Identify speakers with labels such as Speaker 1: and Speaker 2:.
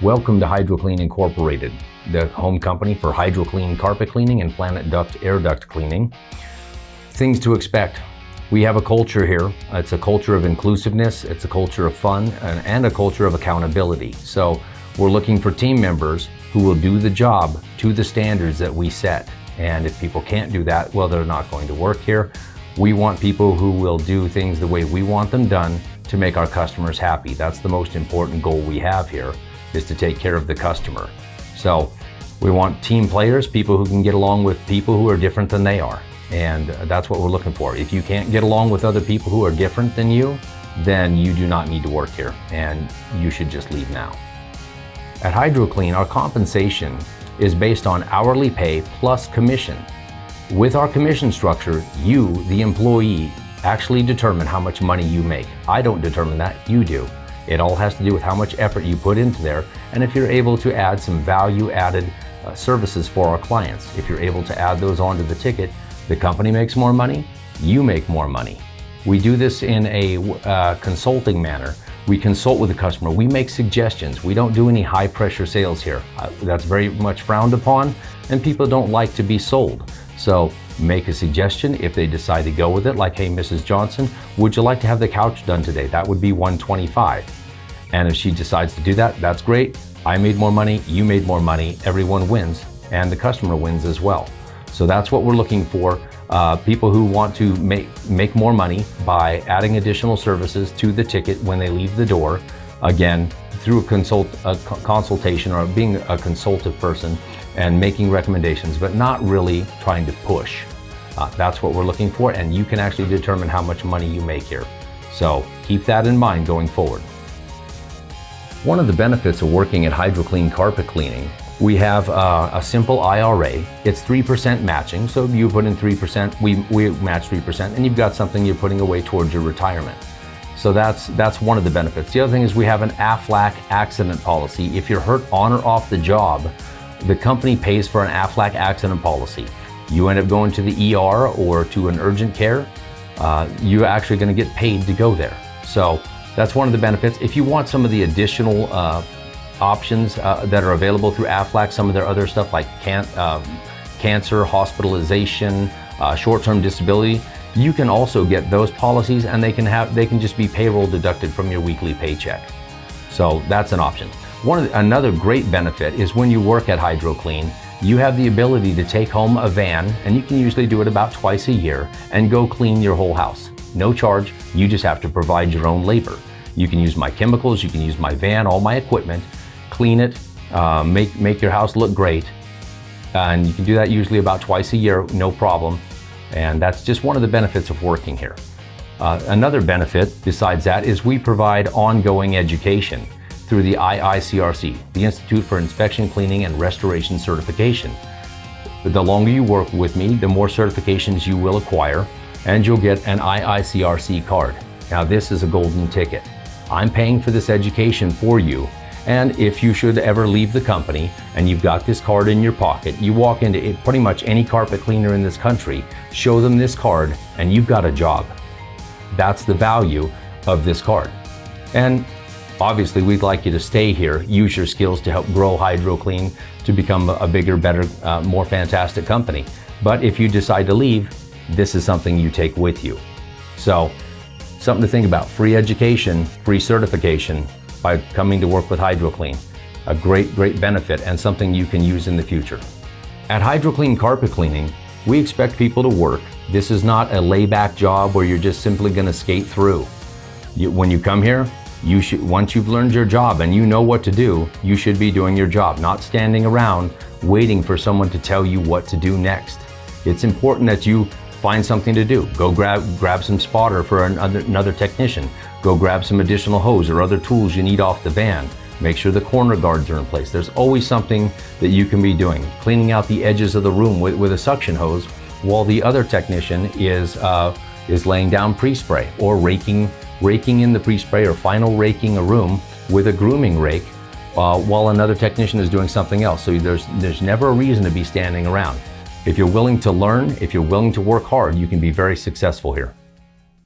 Speaker 1: Welcome to HydroClean Incorporated, the home company for HydroClean carpet cleaning and Planet Duct air duct cleaning. Things to expect. We have a culture here. It's a culture of inclusiveness, it's a culture of fun, and a culture of accountability. So we're looking for team members who will do the job to the standards that we set. And if people can't do that, well, they're not going to work here. We want people who will do things the way we want them done to make our customers happy. That's the most important goal we have here, is to take care of the customer. So we want team players, people who can get along with people who are different than they are. And that's what we're looking for. If you can't get along with other people who are different than you, then you do not need to work here and you should just leave now. At HydroClean, our compensation is based on hourly pay plus commission. With our commission structure, you, the employee, actually determine how much money you make. I don't determine that, you do. It all has to do with how much effort you put into there and if you're able to add some value-added services for our clients. If you're able to add those onto the ticket, the company makes more money, you make more money. We do this in a consulting manner. We consult with the customer, we make suggestions. We don't do any high-pressure sales here. That's very much frowned upon and people don't like to be sold. So make a suggestion. If they decide to go with it, like, hey, Mrs. Johnson, would you like to have the couch done today? That would be $125. And if she decides to do that, that's great. I made more money, you made more money, everyone wins, and the customer wins as well. So that's what we're looking for. People who want to make more money by adding additional services to the ticket when they leave the door. Again, through a consultation or being a consultative person and making recommendations, but not really trying to push. That's what we're looking for, and you can actually determine how much money you make here. So keep that in mind going forward. One of the benefits of working at HydroClean Carpet Cleaning, we have a simple IRA. It's 3% matching, so you put in 3%, we match 3%, and you've got something you're putting away towards your retirement. So that's one of the benefits. The other thing is we have an AFLAC accident policy. If you're hurt on or off the job, the company pays for an AFLAC accident policy. You end up going to the ER or to an urgent care, you're actually going to get paid to go there. So that's one of the benefits. If you want some of the additional options that are available through AFLAC, some of their other stuff like cancer, hospitalization, short-term disability, you can also get those policies and they can just be payroll deducted from your weekly paycheck. So that's an option. Another great benefit is when you work at HydroClean, you have the ability to take home a van, and you can usually do it about twice a year, and go clean your whole house. No charge, you just have to provide your own labor. You can use my chemicals, you can use my van, all my equipment, clean it, make your house look great, and you can do that usually about twice a year, no problem. And that's just one of the benefits of working here. Another benefit besides that is we provide ongoing education through the IICRC, the Institute for Inspection, Cleaning, and Restoration Certification. The longer you work with me, the more certifications you will acquire, and you'll get an IICRC card. Now this is a golden ticket. I'm paying for this education for you, and if you should ever leave the company and you've got this card in your pocket, you walk into pretty much any carpet cleaner in this country, show them this card, and you've got a job. That's the value of this card. And obviously, we'd like you to stay here, use your skills to help grow HydroClean to become a bigger, better, more fantastic company. But if you decide to leave, this is something you take with you. So, something to think about. Free education, free certification by coming to work with HydroClean. A great, great benefit and something you can use in the future. At HydroClean Carpet Cleaning, we expect people to work. This is not a layback job where you're just simply going to skate through. When you come here, once you've learned your job and you know what to do, you should be doing your job, not standing around waiting for someone to tell you what to do next. It's important that you find something to do. Go grab some spotter for another technician. Go grab some additional hose or other tools you need off the van. Make sure the corner guards are in place. There's always something that you can be doing. Cleaning out the edges of the room with a suction hose while the other technician is laying down pre-spray or raking in the pre-spray or final raking a room with a grooming rake while another technician is doing something else. So there's never a reason to be standing around. If you're willing to learn, if you're willing to work hard, you can be very successful here.